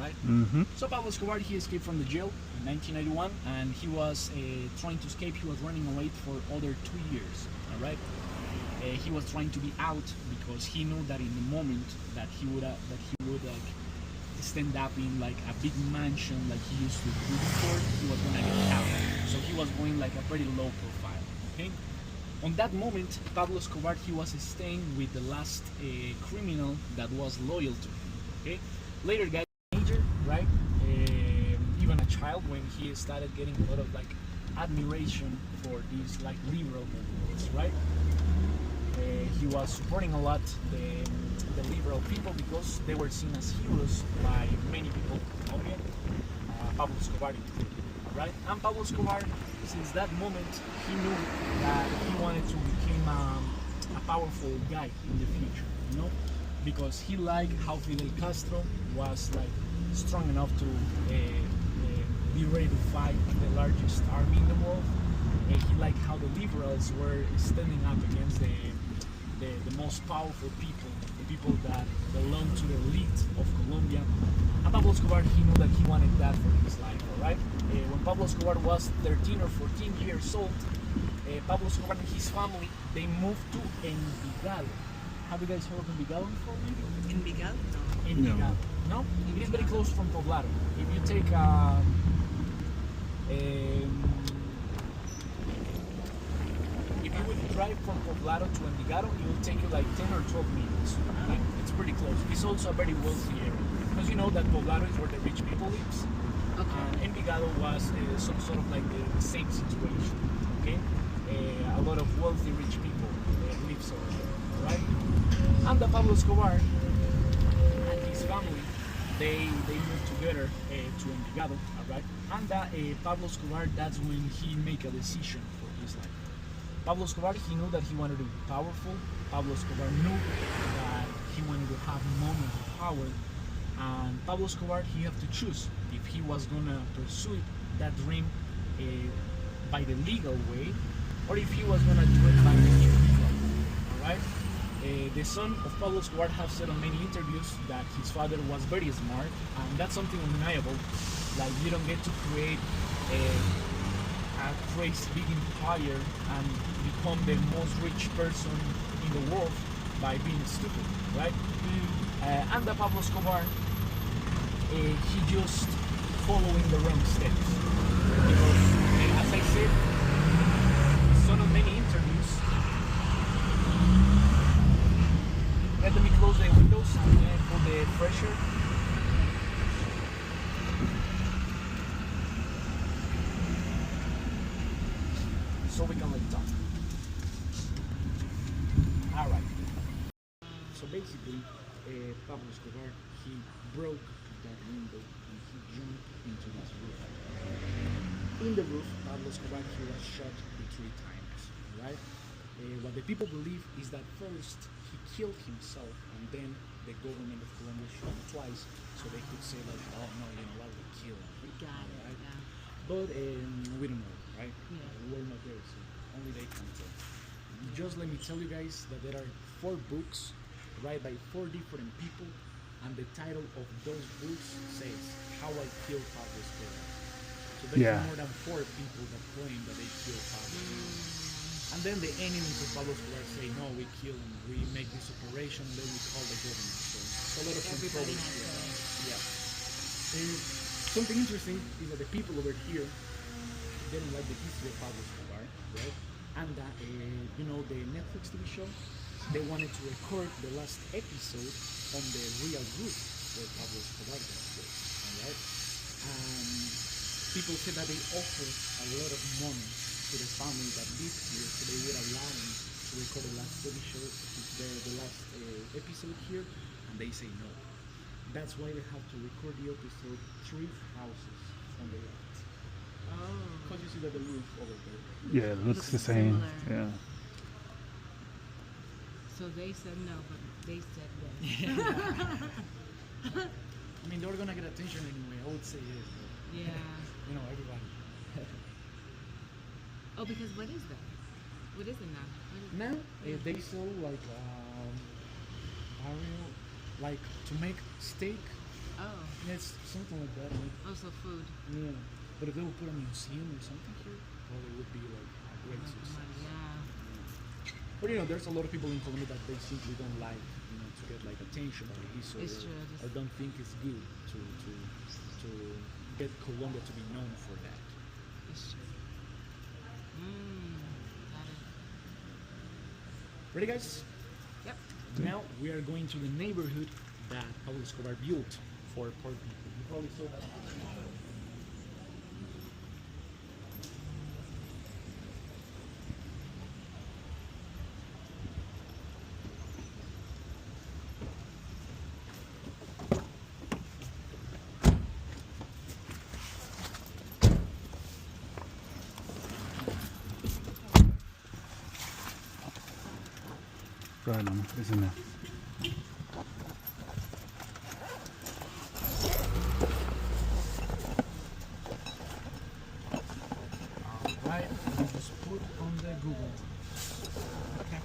right? Mm-hmm. So Pablo Escobar, he escaped from the jail in 1991, and he was trying to escape. He was running away for other 2 years, all right? He was trying to be out because he knew that in the moment that he would like stand up in like a big mansion like he used to do before, he was gonna get out. So he was going like a very low profile. Okay. On that moment, Pablo Escobar, he was staying with the last criminal that was loyal to him. Okay. Later, guys, teenager, right? Even a child, when he started getting a lot of like admiration for these like liberal movements, right? He was supporting a lot the liberal people because they were seen as heroes by many people in Colombia, Pablo Escobar included. Alright? And Pablo Escobar, since that moment, he knew that he wanted to become a powerful guy in the future, you know? Because he liked how Fidel Castro was like strong enough to be ready to fight the largest army in the world. He liked how the liberals were standing up against the most powerful people, the people that belong to the elite of Colombia. And Pablo Escobar, he knew that he wanted that for his life, alright? When Pablo Escobar was 13 or 14 years old, Pablo Escobar and his family, they moved to Envigado. Have you guys heard of Envigado before? Envigado? No. Envigado. No? It is very close from Poblado. If you take if you would drive from Poblado to Envigado, it will take you like 10 or 12 minutes. Okay? It's pretty close. It's also a very wealthy area. Because you know that Poblado is where the rich people live. Okay. Envigado was some sort of like the same situation. Okay? A lot of wealthy rich people live over there. Alright? And the Pablo Escobar and his family, they moved together to Envigado. Alright? And Pablo Escobar, that's when he make a decision for his life. Pablo Escobar, he knew that he wanted to be powerful. Pablo Escobar knew that he wanted to have moments of power. And Pablo Escobar, he had to choose if he was gonna pursue that dream by the legal way, or if he was gonna do it by the illegal. Alright? The son of Pablo Escobar has said on many interviews that his father was very smart, and that's something undeniable. Like, you don't get to create a crazy big empire and become the most rich person in the world by being stupid, right? And the Pablo Escobar, he just following the wrong steps. Because, as I said, son of many interviews, let me close the windows and put the fresh air. So we can like talk. Alright. So basically, Pablo Escobar, he broke that window and he jumped into this roof. In the roof, Pablo Escobar, he was shot 3 times. Right? What the people believe is that first he killed himself and then the government of Colombia shot him twice so they could say like, oh no, you know what, we killed him. We got it. Right? Yeah. But we don't know, right? Yeah. We're not there, so only they can tell. Just let me tell you guys that there are 4 books written by 4 different people, and the title of those books says How I Killed Pablo Escobar. So there's more than 4 people that claim that they killed Pablo. And then the enemies of Pablo Escobar say, no, we kill him, we make this operation, and then we call the government. So it's a lot of Everybody controversy. has Yeah. And something interesting is that the people over here, they don't like the history of Pablo Escobar, right? And you know, the Netflix TV show, they wanted to record the last episode on the real roof where Pablo Escobar got killed, alright? People said that they offered a lot of money to the family that lived here so they would allow them to record the last TV show, the last episode here, and they say no. That's why they have to record the episode 3 houses on the left. Oh. Because you see that the roof over there. Yeah, it looks the same. Similar. Yeah. So they said no, but they said yes. I mean, they're gonna get attention anyway. I would say yes, but Yeah. you know, everybody. Oh, because what is that? What is it now? What is Now Yeah. they sell like I don't know, like to make steak Oh. It's something like that. Like, Also food. yeah. But if they would put a museum or something here, probably would be like a great success. Yeah. But there's a lot of people in Colombia that they simply don't like, to get like attention by this, It's true. or don't think it's good to get Colombia to be known for that. It's true. Got it. Ready, guys? Yep. Now we are going to the neighborhood that Pablo Escobar built for poor people. You probably saw that. Правильно, isn't it? Right, we just put on the Google. Okay.